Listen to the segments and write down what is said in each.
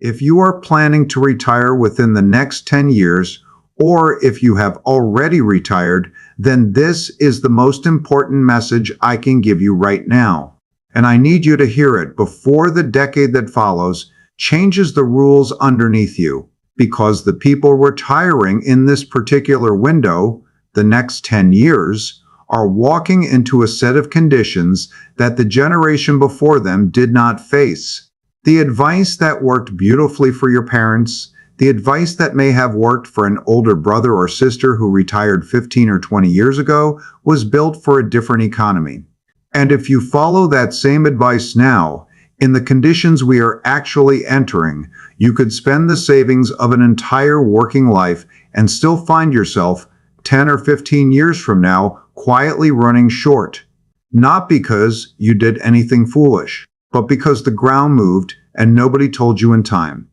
If you are planning to retire within the next 10 years, or if you have already retired, then this is the most important message I can give you right now. And I need you to hear it before the decade that follows changes the rules underneath you, because the people retiring in this particular window, the next 10 years, are walking into a set of conditions that the generation before them did not face. The advice that worked beautifully for your parents, the advice that may have worked for an older brother or sister who retired 15 or 20 years ago, was built for a different economy. And if you follow that same advice now, in the conditions we are actually entering, you could spend the savings of an entire working life and still find yourself 10 or 15 years from now quietly running short. Not because you did anything foolish, but because the ground moved and nobody told you in time.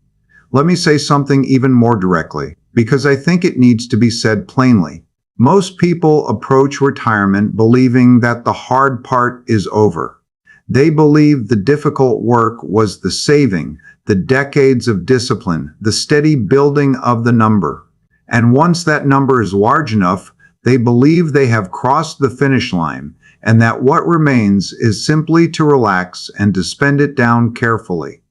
Let me say something even more directly, because I think it needs to be said plainly. Most people approach retirement believing that the hard part is over. They believe the difficult work was the saving, the decades of discipline, the steady building of the number. And once that number is large enough, they believe they have crossed the finish line, and that what remains is simply to relax and to spend it down carefully.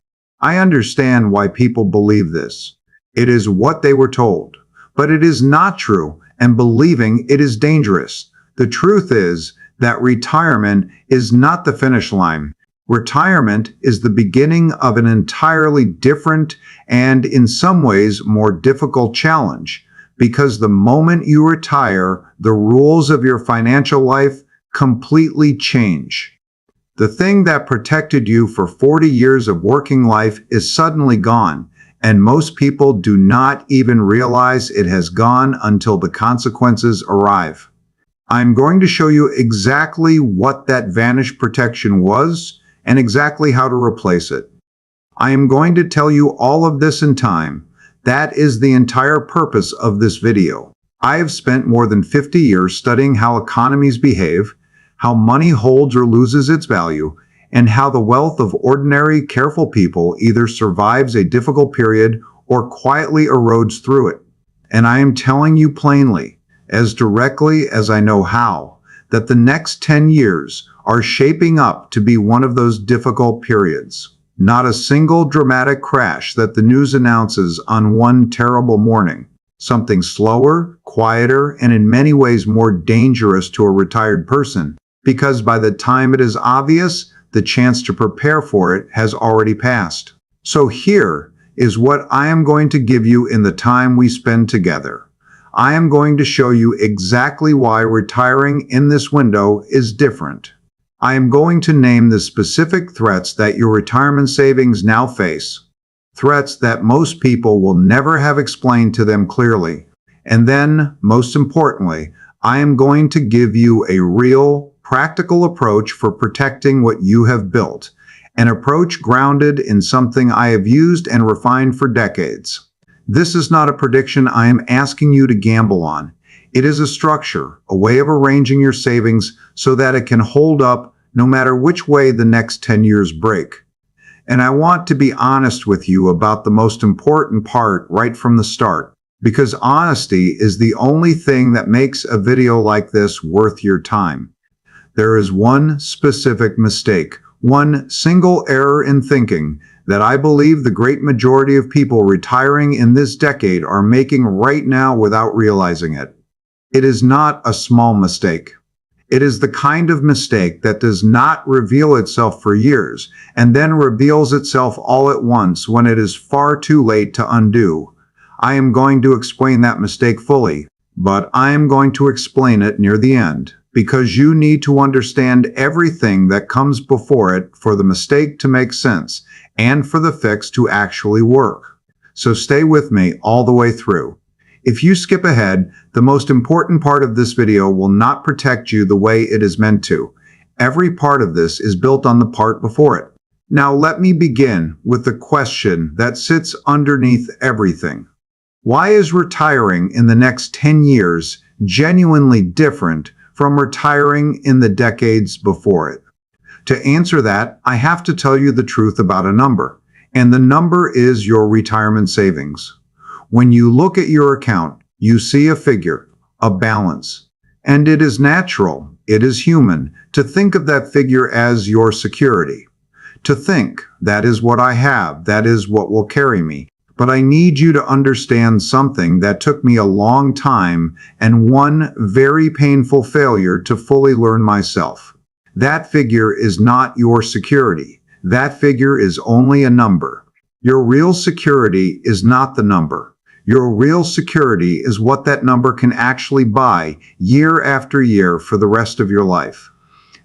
I understand why people believe this. It is what they were told. But it is not true, and believing it is dangerous. The truth is that retirement is not the finish line. Retirement is the beginning of an entirely different and, in some ways, more difficult challenge, because the moment you retire, the rules of your financial life completely change. The thing that protected you for 40 years of working life is suddenly gone, and most people do not even realize it has gone until the consequences arrive. I'm going to show you exactly what that vanished protection was and exactly how to replace it. I am going to tell you all of this in time. That is the entire purpose of this video. I have spent more than 50 years studying how economies behave, how money holds or loses its value, and how the wealth of ordinary, careful people either survives a difficult period or quietly erodes through it. And I am telling you plainly, as directly as I know how, that the next 10 years are shaping up to be one of those difficult periods. Not a single dramatic crash that the news announces on one terrible morning. Something slower, quieter, and in many ways more dangerous to a retired person, because by the time it is obvious, the chance to prepare for it has already passed. So here is what I am going to give you in the time we spend together. I am going to show you exactly why retiring in this window is different. I am going to name the specific threats that your retirement savings now face. Threats that most people will never have explained to them clearly. And then, most importantly, I am going to give you a real, practical approach for protecting what you have built, an approach grounded in something I have used and refined for decades. This is not a prediction I am asking you to gamble on. It is a structure, a way of arranging your savings so that it can hold up no matter which way the next 10 years break. And I want to be honest with you about the most important part right from the start, because honesty is the only thing that makes a video like this worth your time. There is one specific mistake, one single error in thinking that I believe the great majority of people retiring in this decade are making right now without realizing it. It is not a small mistake. It is the kind of mistake that does not reveal itself for years and then reveals itself all at once when it is far too late to undo. I am going to explain that mistake fully, but I am going to explain it near the end, because you need to understand everything that comes before it for the mistake to make sense and for the fix to actually work. So stay with me all the way through. If you skip ahead, the most important part of this video will not protect you the way it is meant to. Every part of this is built on the part before it. Now let me begin with the question that sits underneath everything. Why is retiring in the next 10 years genuinely different from retiring in the decades before it? To answer that, I have to tell you the truth about a number. And the number is your retirement savings. When you look at your account, you see a figure, a balance. And it is natural, it is human, to think of that figure as your security. To think, that is what I have, that is what will carry me. But I need you to understand something that took me a long time and one very painful failure to fully learn myself. That figure is not your security. That figure is only a number. Your real security is not the number. Your real security is what that number can actually buy year after year for the rest of your life.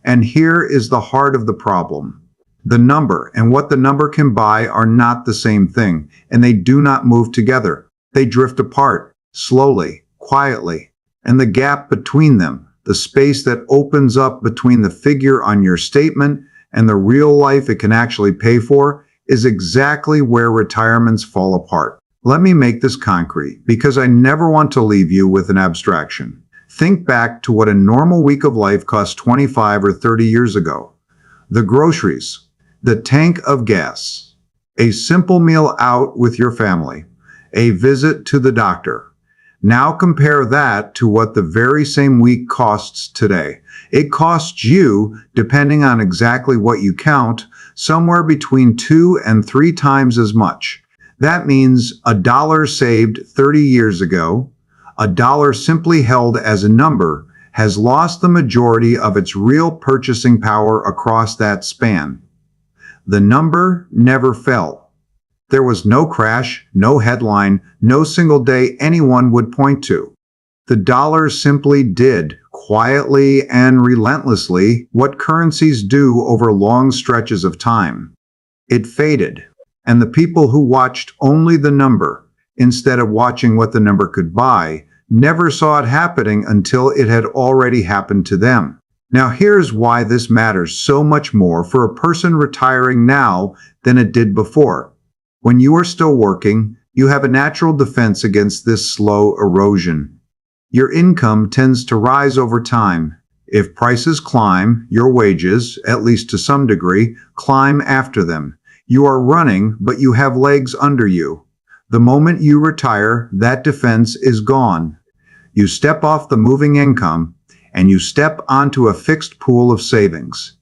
And here is the heart of the problem. The number and what the number can buy are not the same thing, and they do not move together. They drift apart, slowly, quietly. And the gap between them, the space that opens up between the figure on your statement and the real life it can actually pay for, is exactly where retirements fall apart. Let me make this concrete, because I never want to leave you with an abstraction. Think back to what a normal week of life cost 25 or 30 years ago. The groceries, the tank of gas, a simple meal out with your family, a visit to the doctor. Now compare that to what the very same week costs today. It costs you, depending on exactly what you count, somewhere between 2 and 3 times as much. That means $1 saved 30 years ago, $1 simply held as a number, has lost the majority of its real purchasing power across that span. The number never fell. There was no crash, no headline, no single day anyone would point to. The dollar simply did, quietly and relentlessly, what currencies do over long stretches of time. It faded. And the people who watched only the number, instead of watching what the number could buy, never saw it happening until it had already happened to them. Now here's why this matters so much more for a person retiring now than it did before. When you are still working, you have a natural defense against this slow erosion. Your income tends to rise over time. If prices climb, your wages, at least to some degree, climb after them. You are running, but you have legs under you. The moment you retire, that defense is gone. You step off the moving income, and you step onto a fixed pool of savings.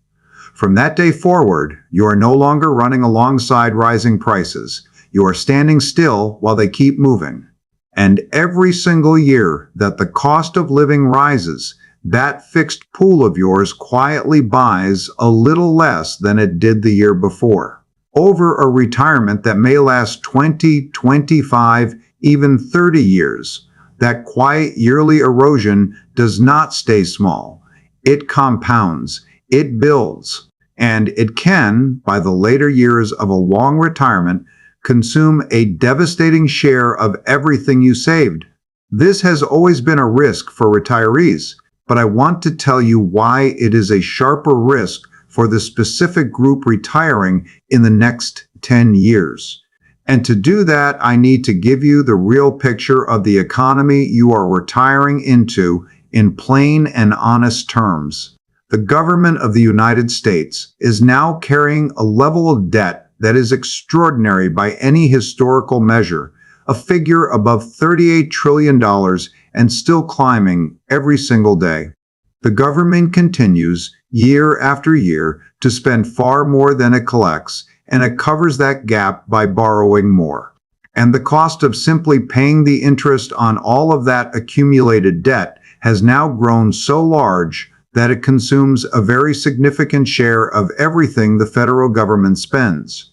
From that day forward, you are no longer running alongside rising prices. You are standing still while they keep moving. And every single year that the cost of living rises, that fixed pool of yours quietly buys a little less than it did the year before. Over a retirement that may last 20, 25, even 30 years, that quiet yearly erosion does not stay small. It compounds, it builds, and it can, by the later years of a long retirement, consume a devastating share of everything you saved. This has always been a risk for retirees, but I want to tell you why it is a sharper risk for the specific group retiring in the next 10 years. And to do that, I need to give you the real picture of the economy you are retiring into in plain and honest terms. The government of the United States is now carrying a level of debt that is extraordinary by any historical measure, a figure above $38 trillion and still climbing every single day. The government continues, year after year, to spend far more than it collects, and it covers that gap by borrowing more. And the cost of simply paying the interest on all of that accumulated debt has now grown so large that it consumes a very significant share of everything the federal government spends.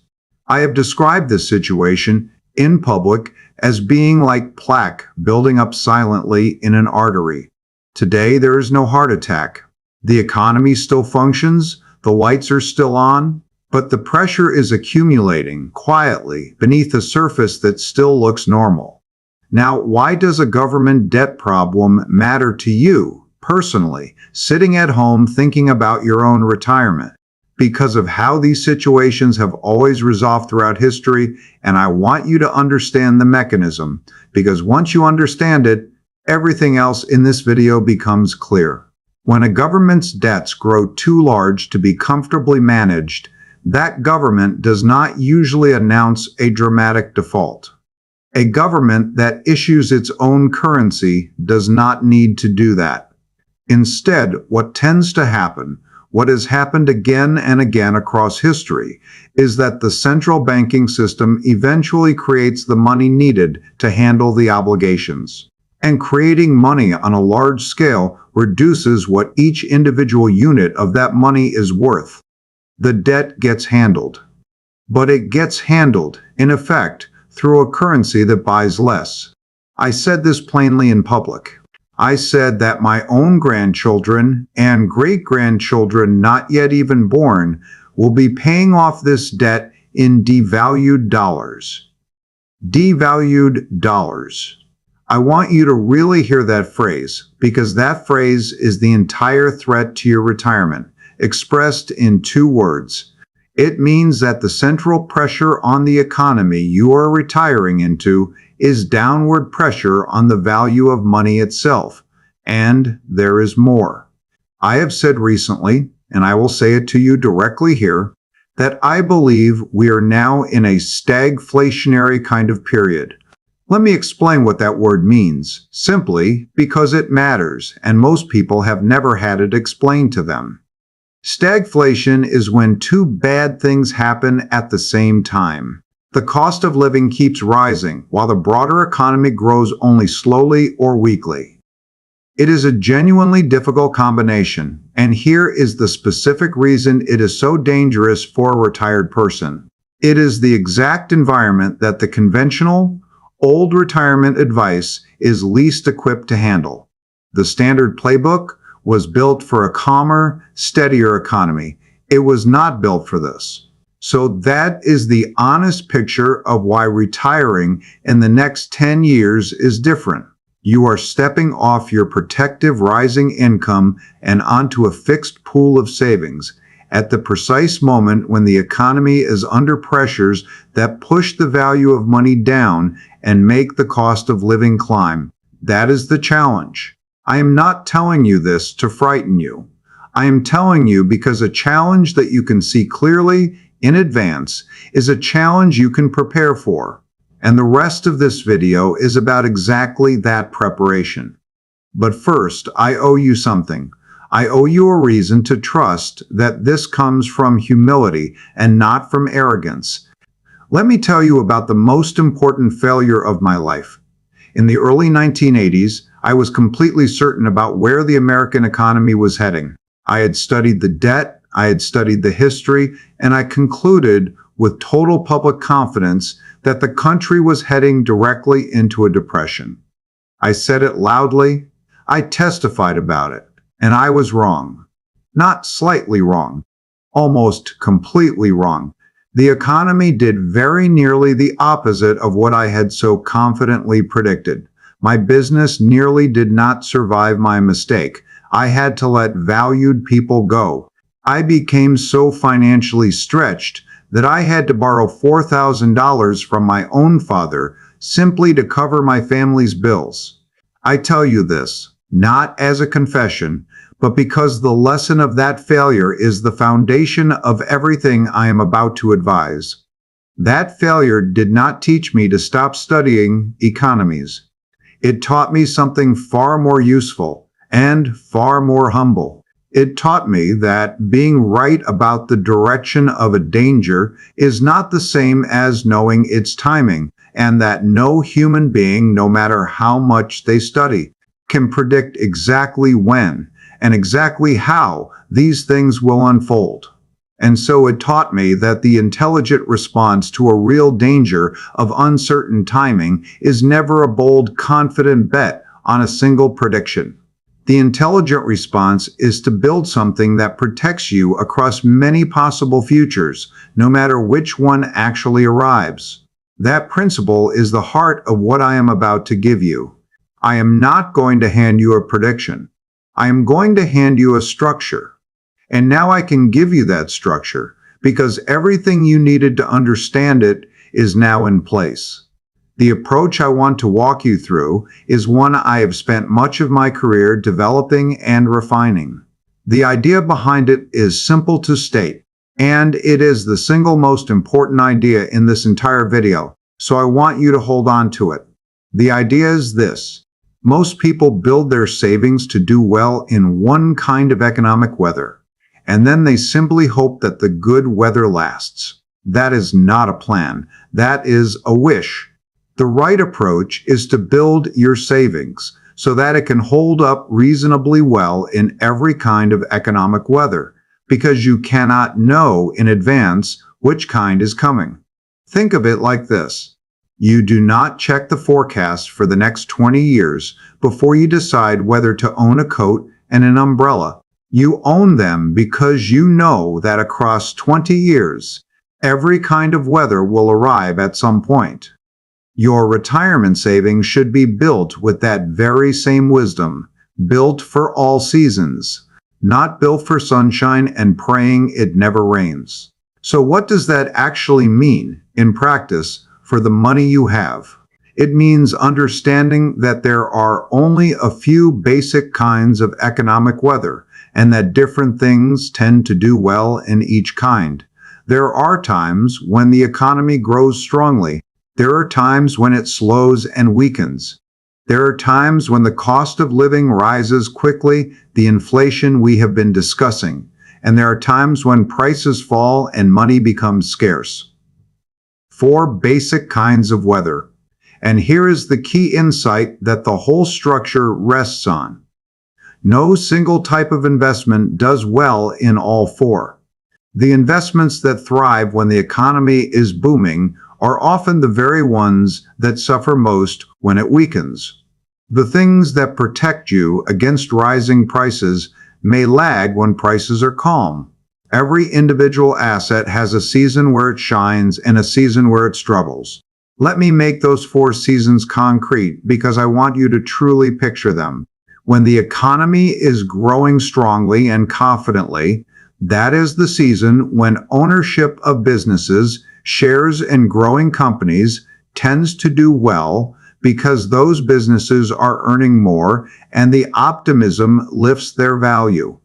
I have described this situation in public as being like plaque building up silently in an artery. Today, there is no heart attack. The economy still functions, the lights are still on, but the pressure is accumulating quietly beneath a surface that still looks normal. Now, why does a government debt problem matter to you, personally, sitting at home thinking about your own retirement? Because of how these situations have always resolved throughout history, and I want you to understand the mechanism, because once you understand it, everything else in this video becomes clear. When a government's debts grow too large to be comfortably managed, That government does not usually announce a dramatic default. A government that issues its own currency does not need to do that. Instead, what tends to happen, what has happened again and again across history, is that the central banking system eventually creates the money needed to handle the obligations. And creating money on a large scale reduces what each individual unit of that money is worth. The debt gets handled. But it gets handled, in effect, through a currency that buys less. I said this plainly in public. I said that my own grandchildren and great-grandchildren not yet even born will be paying off this debt in devalued dollars. Devalued dollars. I want you to really hear that phrase, because that phrase is the entire threat to your retirement, expressed in 2 words. It means that the central pressure on the economy you are retiring into is downward pressure on the value of money itself. And there is more. I have said recently, and I will say it to you directly here, that I believe we are now in a stagflationary kind of period. Let me explain what that word means, simply because it matters, and most people have never had it explained to them. Stagflation is when 2 bad things happen at the same time. The cost of living keeps rising, while the broader economy grows only slowly or weakly. It is a genuinely difficult combination, and here is the specific reason it is so dangerous for a retired person. It is the exact environment that the conventional, old retirement advice is least equipped to handle. The standard playbook was built for a calmer, steadier economy. It was not built for this. So that is the honest picture of why retiring in the next 10 years is different. You are stepping off your protective rising income and onto a fixed pool of savings at the precise moment when the economy is under pressures that push the value of money down and make the cost of living climb. That is the challenge. I am not telling you this to frighten you. I am telling you because a challenge that you can see clearly in advance is a challenge you can prepare for. And the rest of this video is about exactly that preparation. But first, I owe you something. I owe you a reason to trust that this comes from humility and not from arrogance. Let me tell you about the most important failure of my life. In the early 1980s, I was completely certain about where the American economy was heading. I had studied the debt, I had studied the history, and I concluded with total public confidence that the country was heading directly into a depression. I said it loudly, I testified about it, and I was wrong. Not slightly wrong, almost completely wrong. The economy did very nearly the opposite of what I had so confidently predicted. My business nearly did not survive my mistake. I had to let valued people go. I became so financially stretched that I had to borrow $4,000 from my own father simply to cover my family's bills. I tell you this, not as a confession, but because the lesson of that failure is the foundation of everything I am about to advise. That failure did not teach me to stop studying economies. It taught me something far more useful and far more humble. It taught me that being right about the direction of a danger is not the same as knowing its timing, and that no human being, no matter how much they study, can predict exactly when and exactly how these things will unfold. And so it taught me that the intelligent response to a real danger of uncertain timing is never a bold, confident bet on a single prediction. The intelligent response is to build something that protects you across many possible futures, no matter which one actually arrives. That principle is the heart of what I am about to give you. I am not going to hand you a prediction. I am going to hand you a structure. And now I can give you that structure because everything you needed to understand it is now in place. The approach I want to walk you through is one I have spent much of my career developing and refining. The idea behind it is simple to state. And it is the single most important idea in this entire video, so I want you to hold on to it. The idea is this. Most people build their savings to do well in one kind of economic weather, and then they simply hope that the good weather lasts. That is not a plan. That is a wish. The right approach is to build your savings so that it can hold up reasonably well in every kind of economic weather, because you cannot know in advance which kind is coming. Think of it like this. You do not check the forecast for the next 20 years before you decide whether to own a coat and an umbrella. You own them because you know that across 20 years, every kind of weather will arrive at some point. Your retirement savings should be built with that very same wisdom, built for all seasons, not built for sunshine and praying it never rains. So what does that actually mean in practice for the money you have? It means understanding that there are only a few basic kinds of economic weather, and that different things tend to do well in each kind. There are times when the economy grows strongly. There are times when it slows and weakens. There are times when the cost of living rises quickly, the inflation we have been discussing, and there are times when prices fall and money becomes scarce. 4 basic kinds of weather. And here is the key insight that the whole structure rests on. No single type of investment does well in all 4. The investments that thrive when the economy is booming are often the very ones that suffer most when it weakens. The things that protect you against rising prices may lag when prices are calm. Every individual asset has a season where it shines and a season where it struggles. Let me make those 4 seasons concrete because I want you to truly picture them. When the economy is growing strongly and confidently, that is the season when ownership of businesses, shares in growing companies tends to do well because those businesses are earning more and the optimism lifts their value.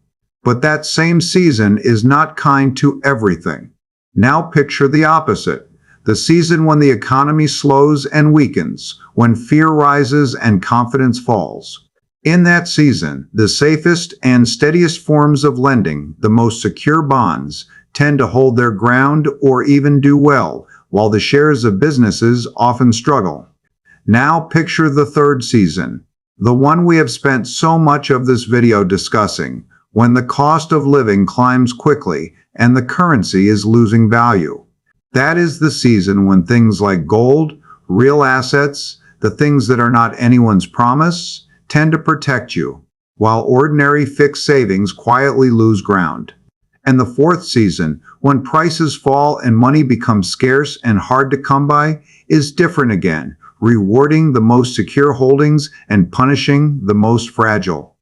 But that same season is not kind to everything. Now picture the opposite. The season when the economy slows and weakens, when fear rises and confidence falls. In that season, the safest and steadiest forms of lending, the most secure bonds, tend to hold their ground or even do well, while the shares of businesses often struggle. Now picture the 3rd season, the one we have spent so much of this video discussing, when the cost of living climbs quickly and the currency is losing value. That is the season when things like gold, real assets, the things that are not anyone's promise, tend to protect you, while ordinary fixed savings quietly lose ground. And the 4th season, when prices fall and money becomes scarce and hard to come by, is different again, rewarding the most secure holdings and punishing the most fragile.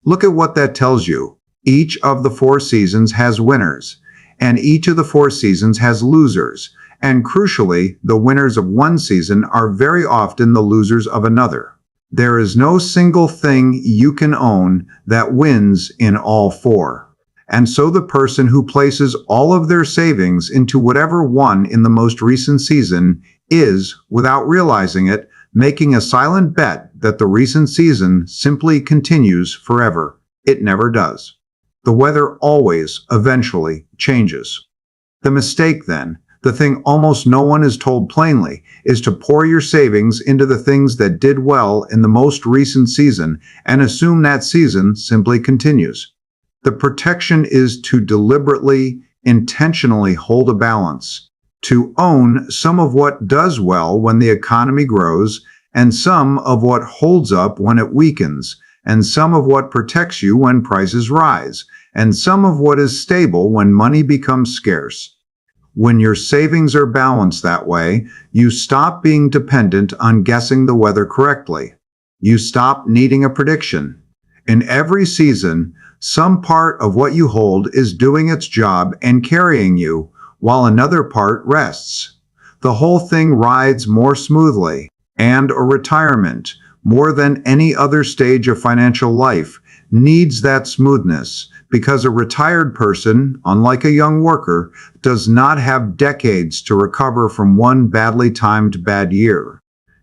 Look at what that tells you. Each of the 4 seasons has winners, and each of the 4 seasons has losers, and crucially, the winners of one season are very often the losers of another. There is no single thing you can own that wins in all 4. And so the person who places all of their savings into whatever one in the most recent season is, without realizing it, making a silent bet that the recent season simply continues forever. It never does. The weather always, eventually, changes. The mistake then, the thing almost no one is told plainly, is to pour your savings into the things that did well in the most recent season and assume that season simply continues. The protection is to deliberately, intentionally hold a balance, to own some of what does well when the economy grows, and some of what holds up when it weakens, and some of what protects you when prices rise, and some of what is stable when money becomes scarce. When your savings are balanced that way, you stop being dependent on guessing the weather correctly. You stop needing a prediction. In every season, some part of what you hold is doing its job and carrying you, while another part rests. The whole thing rides more smoothly, and a retirement, more than any other stage of financial life, needs that smoothness, because a retired person, unlike a young worker, does not have decades to recover from one badly timed bad year.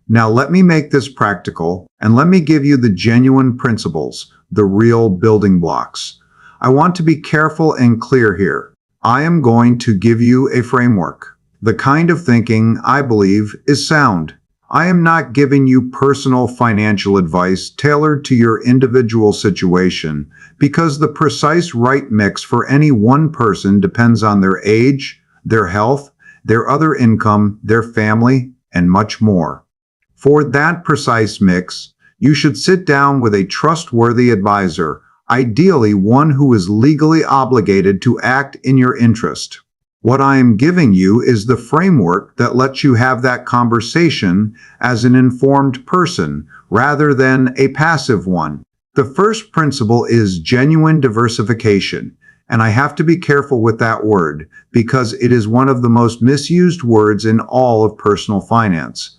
Now let me make this practical, and let me give you the genuine principles, the real building blocks. I want to be careful and clear here. I am going to give you a framework, the kind of thinking I believe is sound. I am not giving you personal financial advice tailored to your individual situation, because the precise right mix for any one person depends on their age, their health, their other income, their family, and much more. For that precise mix, you should sit down with a trustworthy advisor, ideally one who is legally obligated to act in your interest. What I am giving you is the framework that lets you have that conversation as an informed person rather than a passive one. The first principle is genuine diversification, and I have to be careful with that word because it is one of the most misused words in all of personal finance.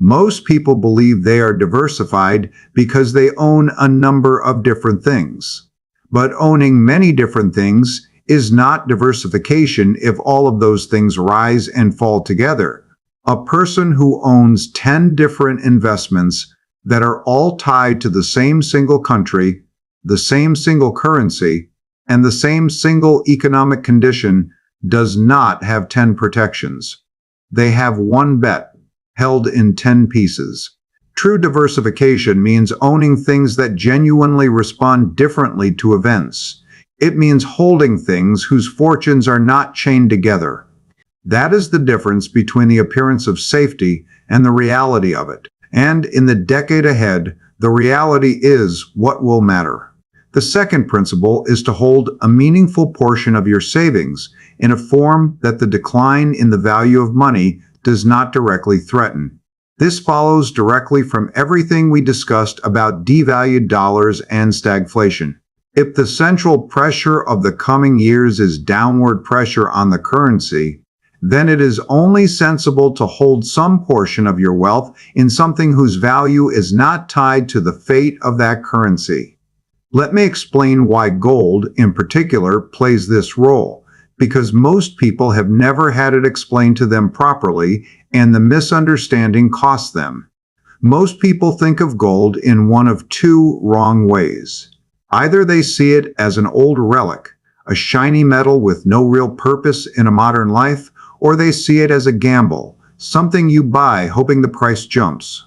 Most people believe they are diversified because they own a number of different things. But owning many different things is not diversification if all of those things rise and fall together. A person who owns 10 different investments that are all tied to the same single country, the same single currency, and the same single economic condition does not have 10 protections. They have one bet, held in 10 pieces. True diversification means owning things that genuinely respond differently to events. It means holding things whose fortunes are not chained together. That is the difference between the appearance of safety and the reality of it. And in the decade ahead, the reality is what will matter. The second principle is to hold a meaningful portion of your savings in a form that the decline in the value of money does not directly threaten. This follows directly from everything we discussed about devalued dollars and stagflation. If the central pressure of the coming years is downward pressure on the currency, then it is only sensible to hold some portion of your wealth in something whose value is not tied to the fate of that currency. Let me explain why gold, in particular, plays this role. Because most people have never had it explained to them properly, and the misunderstanding costs them. Most people think of gold in one of two wrong ways. Either they see it as an old relic, a shiny metal with no real purpose in a modern life, or they see it as a gamble, something you buy hoping the price jumps.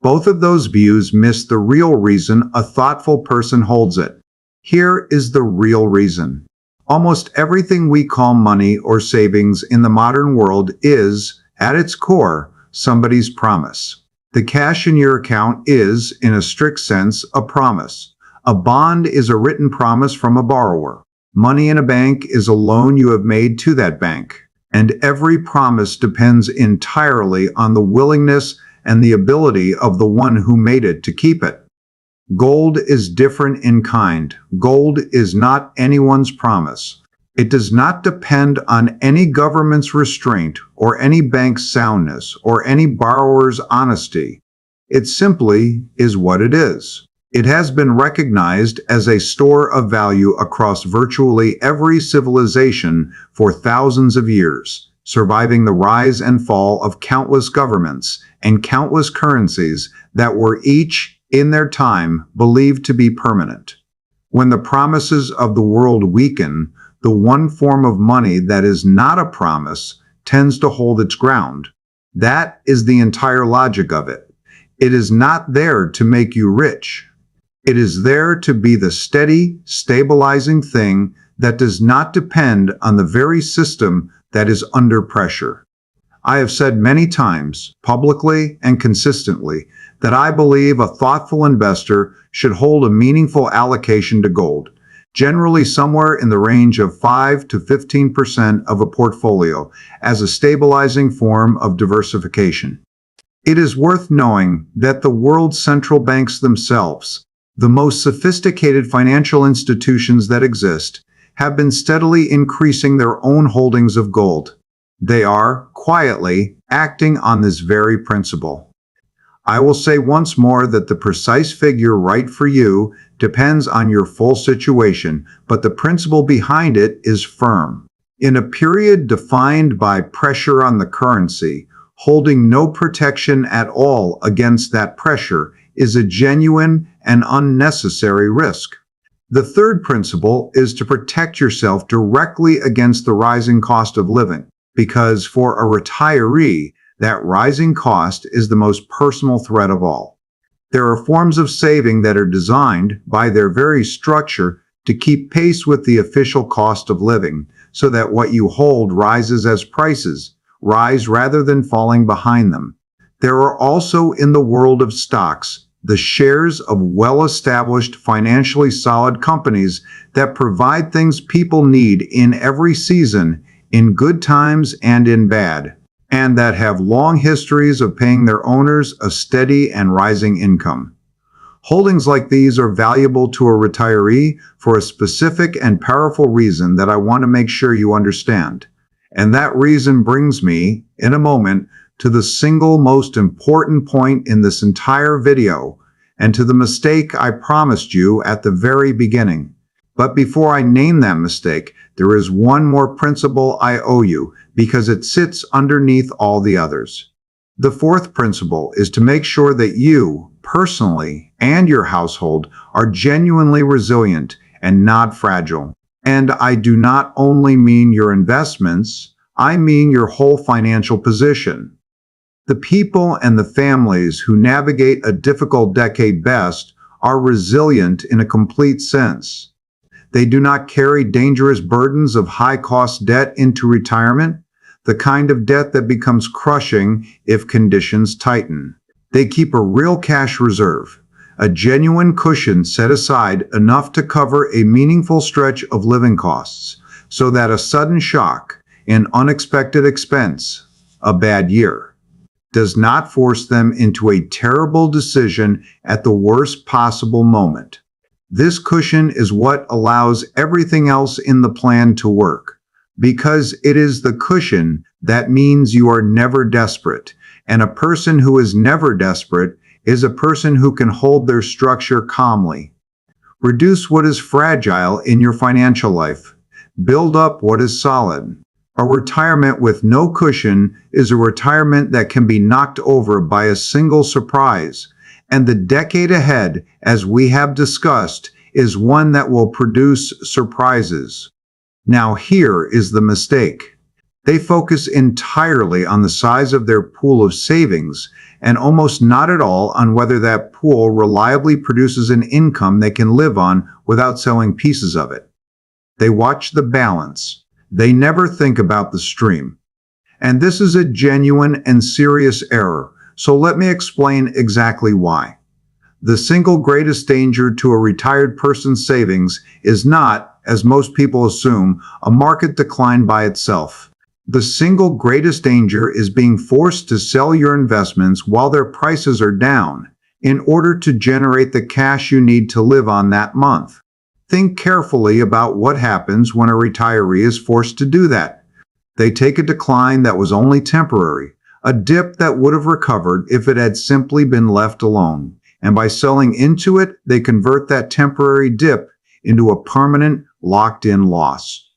Both of those views miss the real reason a thoughtful person holds it. Here is the real reason. Almost everything we call money or savings in the modern world is, at its core, somebody's promise. The cash in your account is, in a strict sense, a promise. A bond is a written promise from a borrower. Money in a bank is a loan you have made to that bank. And every promise depends entirely on the willingness and the ability of the one who made it to keep it. Gold is different in kind. Gold is not anyone's promise. It does not depend on any government's restraint or any bank's soundness or any borrower's honesty. It simply is what it is. It has been recognized as a store of value across virtually every civilization for thousands of years, surviving the rise and fall of countless governments and countless currencies that were each, in their time, believed to be permanent. When the promises of the world weaken, the one form of money that is not a promise tends to hold its ground. That is the entire logic of it. It is not there to make you rich. It is there to be the steady, stabilizing thing that does not depend on the very system that is under pressure. I have said many times, publicly and consistently, that I believe a thoughtful investor should hold a meaningful allocation to gold, generally somewhere in the range of 5 to 15% of a portfolio, as a stabilizing form of diversification. It is worth knowing that the world's central banks themselves, the most sophisticated financial institutions that exist, have been steadily increasing their own holdings of gold. They are, quietly, acting on this very principle. I will say once more that the precise figure right for you depends on your full situation, but the principle behind it is firm. In a period defined by pressure on the currency, holding no protection at all against that pressure is a genuine and unnecessary risk. The third principle is to protect yourself directly against the rising cost of living, because for a retiree, that rising cost is the most personal threat of all. There are forms of saving that are designed, by their very structure, to keep pace with the official cost of living, so that what you hold rises as prices rise rather than falling behind them. There are also, in the world of stocks, the shares of well-established, financially solid companies that provide things people need in every season, in good times and in bad, and that have long histories of paying their owners a steady and rising income. Holdings like these are valuable to a retiree for a specific and powerful reason that I want to make sure you understand. And that reason brings me, in a moment, to the single most important point in this entire video, and to the mistake I promised you at the very beginning. But before I name that mistake, there is one more principle I owe you, because it sits underneath all the others. The fourth principle is to make sure that you, personally, and your household are genuinely resilient and not fragile. And I do not only mean your investments, I mean your whole financial position. The people and the families who navigate a difficult decade best are resilient in a complete sense. They do not carry dangerous burdens of high-cost debt into retirement, the kind of debt that becomes crushing if conditions tighten. They keep a real cash reserve, a genuine cushion set aside enough to cover a meaningful stretch of living costs, so that a sudden shock, an unexpected expense, a bad year, does not force them into a terrible decision at the worst possible moment. This cushion is what allows everything else in the plan to work. Because it is the cushion that means you are never desperate, and a person who is never desperate is a person who can hold their structure calmly. Reduce what is fragile in your financial life. Build up what is solid. A retirement with no cushion is a retirement that can be knocked over by a single surprise, and the decade ahead, as we have discussed, is one that will produce surprises. Now here is the mistake. They focus entirely on the size of their pool of savings and almost not at all on whether that pool reliably produces an income they can live on without selling pieces of it. They watch the balance. They never think about the stream. And this is a genuine and serious error, so let me explain exactly why. The single greatest danger to a retired person's savings is not, as most people assume, a market decline by itself. The single greatest danger is being forced to sell your investments while their prices are down in order to generate the cash you need to live on that month. Think carefully about what happens when a retiree is forced to do that. They take a decline that was only temporary, a dip that would have recovered if it had simply been left alone. And by selling into it, they convert that temporary dip into a permanent, locked-in loss.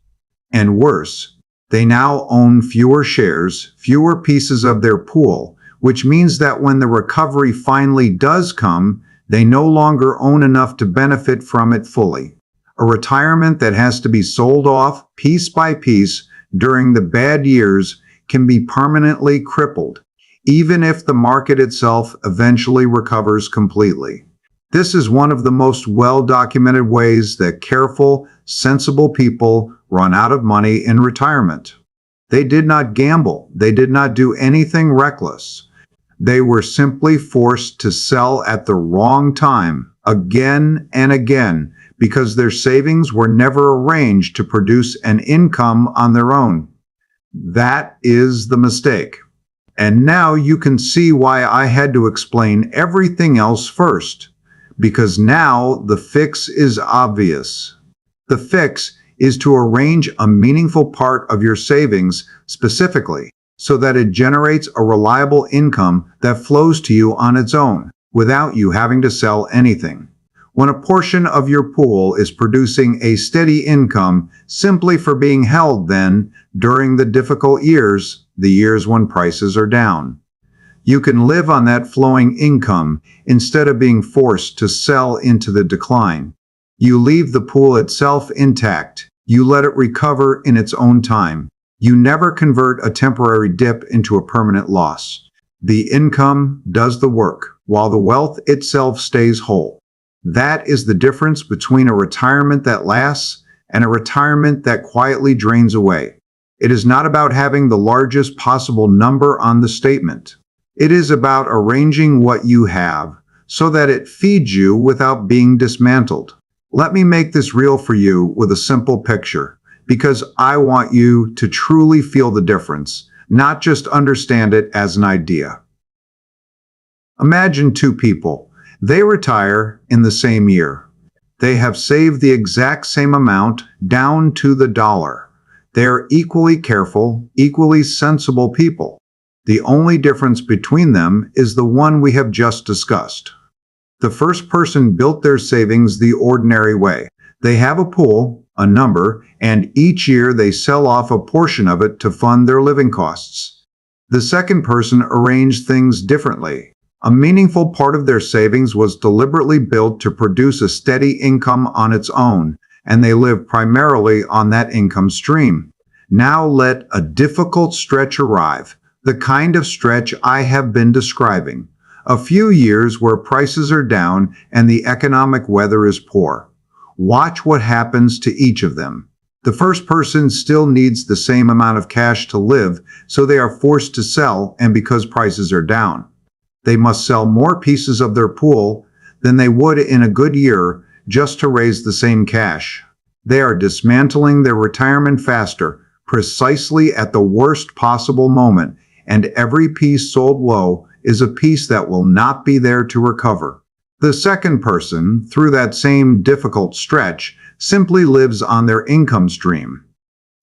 And worse, they now own fewer shares, fewer pieces of their pool, which means that when the recovery finally does come, they no longer own enough to benefit from it fully. A retirement that has to be sold off piece by piece during the bad years can be permanently crippled, even if the market itself eventually recovers completely. This is one of the most well-documented ways that careful, sensible people run out of money in retirement. They did not gamble. They did not do anything reckless. They were simply forced to sell at the wrong time, again and again, because their savings were never arranged to produce an income on their own. That is the mistake. And now you can see why I had to explain everything else first. Because now the fix is obvious. The fix is to arrange a meaningful part of your savings, specifically so that it generates a reliable income that flows to you on its own, without you having to sell anything. When a portion of your pool is producing a steady income simply for being held, then, during the difficult years, the years when prices are down, you can live on that flowing income instead of being forced to sell into the decline. You leave the pool itself intact. You let it recover in its own time. You never convert a temporary dip into a permanent loss. The income does the work, while the wealth itself stays whole. That is the difference between a retirement that lasts and a retirement that quietly drains away. It is not about having the largest possible number on the statement. It is about arranging what you have so that it feeds you without being dismantled. Let me make this real for you with a simple picture, because I want you to truly feel the difference, not just understand it as an idea. Imagine two people. They retire in the same year. They have saved the exact same amount down to the dollar. They are equally careful, equally sensible people. The only difference between them is the one we have just discussed. The first person built their savings the ordinary way. They have a pool, a number, and each year they sell off a portion of it to fund their living costs. The second person arranged things differently. A meaningful part of their savings was deliberately built to produce a steady income on its own, and they live primarily on that income stream. Now let a difficult stretch arrive. The kind of stretch I have been describing. A few years where prices are down and the economic weather is poor. Watch what happens to each of them. The first person still needs the same amount of cash to live, so they are forced to sell, and because prices are down, they must sell more pieces of their pool than they would in a good year just to raise the same cash. They are dismantling their retirement faster, precisely at the worst possible moment, and every piece sold low is a piece that will not be there to recover. The second person, through that same difficult stretch, simply lives on their income stream.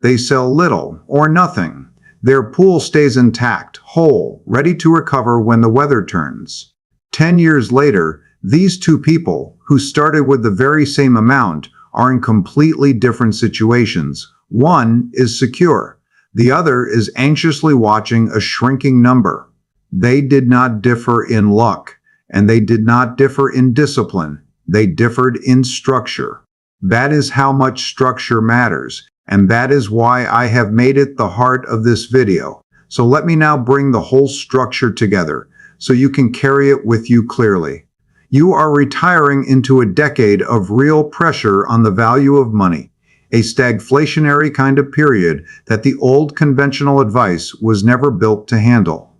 They sell little or nothing. Their pool stays intact, whole, ready to recover when the weather turns. 10 years later, these two people, who started with the very same amount, are in completely different situations. One is secure. The other is anxiously watching a shrinking number. They did not differ in luck, and they did not differ in discipline. They differed in structure. That is how much structure matters, and that is why I have made it the heart of this video. So let me now bring the whole structure together, so you can carry it with you clearly. You are retiring into a decade of real pressure on the value of money. A stagflationary kind of period that the old conventional advice was never built to handle.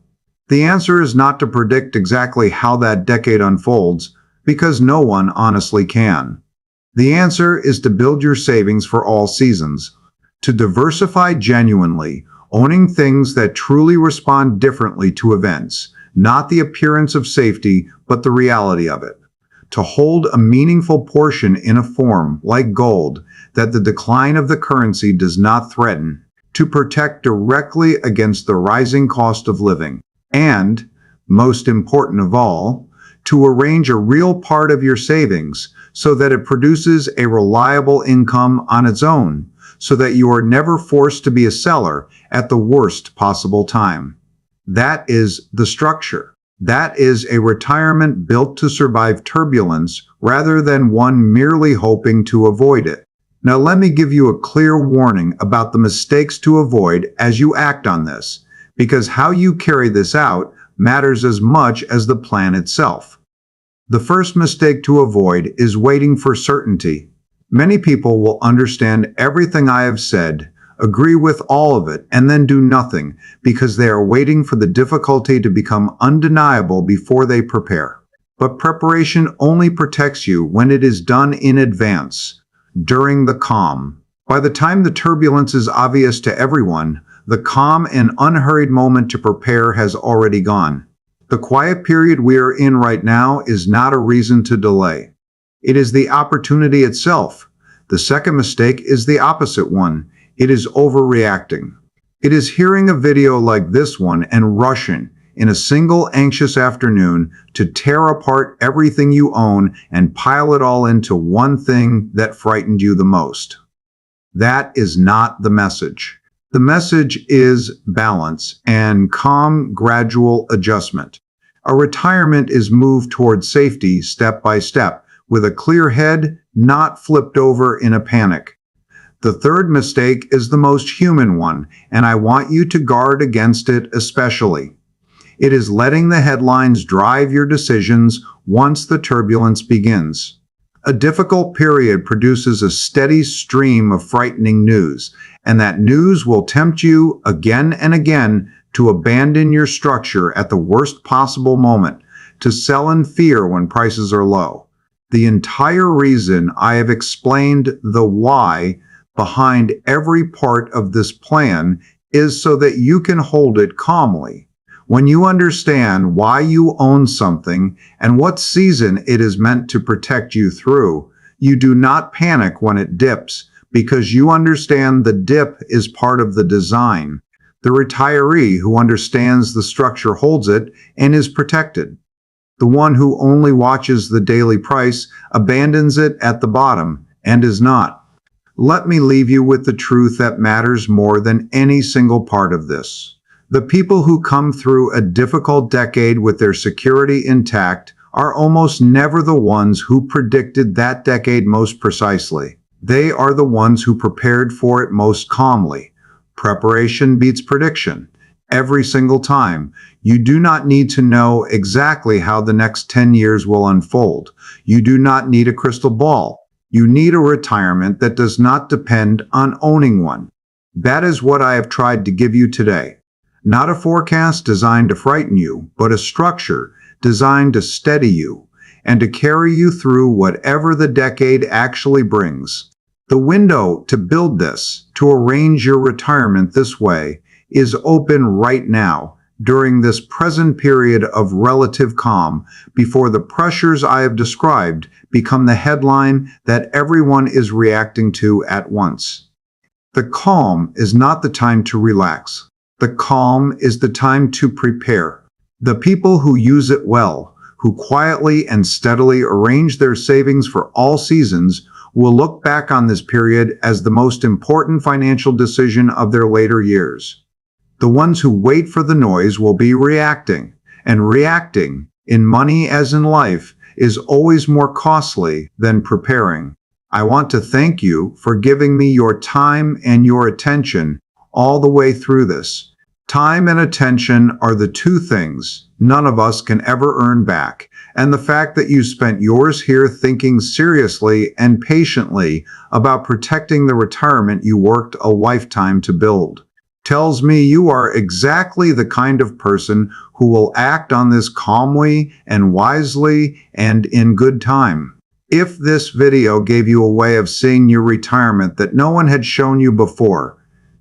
The answer is not to predict exactly how that decade unfolds, because no one honestly can. The answer is to build your savings for all seasons, to diversify genuinely, owning things that truly respond differently to events, not the appearance of safety, but the reality of it. To hold a meaningful portion in a form, like gold, that the decline of the currency does not threaten, to protect directly against the rising cost of living, and, most important of all, to arrange a real part of your savings so that it produces a reliable income on its own, so that you are never forced to be a seller at the worst possible time. That is the structure. That is a retirement built to survive turbulence rather than one merely hoping to avoid it. Now let me give you a clear warning about the mistakes to avoid as you act on this, because how you carry this out matters as much as the plan itself. The first mistake to avoid is waiting for certainty. Many people will understand everything I have said, agree with all of it, and then do nothing because they are waiting for the difficulty to become undeniable before they prepare. But preparation only protects you when it is done in advance, during the calm. By the time the turbulence is obvious to everyone, the calm and unhurried moment to prepare has already gone. The quiet period we are in right now is not a reason to delay. It is the opportunity itself. The second mistake is the opposite one. It is overreacting. It is hearing a video like this one and rushing in a single anxious afternoon to tear apart everything you own and pile it all into one thing that frightened you the most. That is not the message. The message is balance and calm, gradual adjustment. A retirement is moved toward safety step by step, with a clear head, not flipped over in a panic. The third mistake is the most human one, and I want you to guard against it especially. It is letting the headlines drive your decisions once the turbulence begins. A difficult period produces a steady stream of frightening news, and that news will tempt you again and again to abandon your structure at the worst possible moment, to sell in fear when prices are low. The entire reason I have explained the why behind every part of this plan is so that you can hold it calmly. When you understand why you own something and what season it is meant to protect you through, you do not panic when it dips, because you understand the dip is part of the design. The retiree who understands the structure holds it and is protected. The one who only watches the daily price abandons it at the bottom and is not. Let me leave you with the truth that matters more than any single part of this. The people who come through a difficult decade with their security intact are almost never the ones who predicted that decade most precisely. They are the ones who prepared for it most calmly. Preparation beats prediction. Every single time. You do not need to know exactly how the next 10 years will unfold. You do not need a crystal ball. You need a retirement that does not depend on owning one. That is what I have tried to give you today. Not a forecast designed to frighten you, but a structure designed to steady you and to carry you through whatever the decade actually brings. The window to build this, to arrange your retirement this way, is open right now, during this present period of relative calm, before the pressures I have described become the headline that everyone is reacting to at once. The calm is not the time to relax. The calm is the time to prepare. The people who use it well, who quietly and steadily arrange their savings for all seasons, will look back on this period as the most important financial decision of their later years. The ones who wait for the noise will be reacting, and reacting, in money as in life, is always more costly than preparing. I want to thank you for giving me your time and your attention all the way through this. Time and attention are the two things none of us can ever earn back, and the fact that you spent yours here thinking seriously and patiently about protecting the retirement you worked a lifetime to build tells me you are exactly the kind of person who will act on this calmly and wisely and in good time. If this video gave you a way of seeing your retirement that no one had shown you before,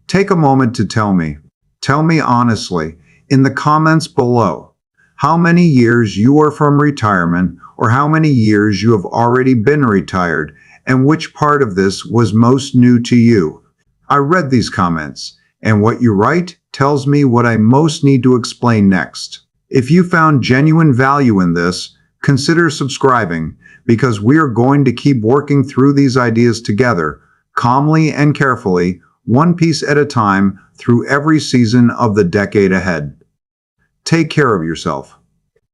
take a moment to tell me. Tell me honestly, in the comments below, how many years you are from retirement or how many years you have already been retired and which part of this was most new to you. I read these comments, and what you write tells me what I most need to explain next. If you found genuine value in this, consider subscribing, because we are going to keep working through these ideas together, calmly and carefully, one piece at a time, through every season of the decade ahead. Take care of yourself.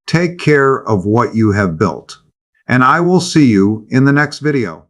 Take care of what you have built. And I will see you in the next video.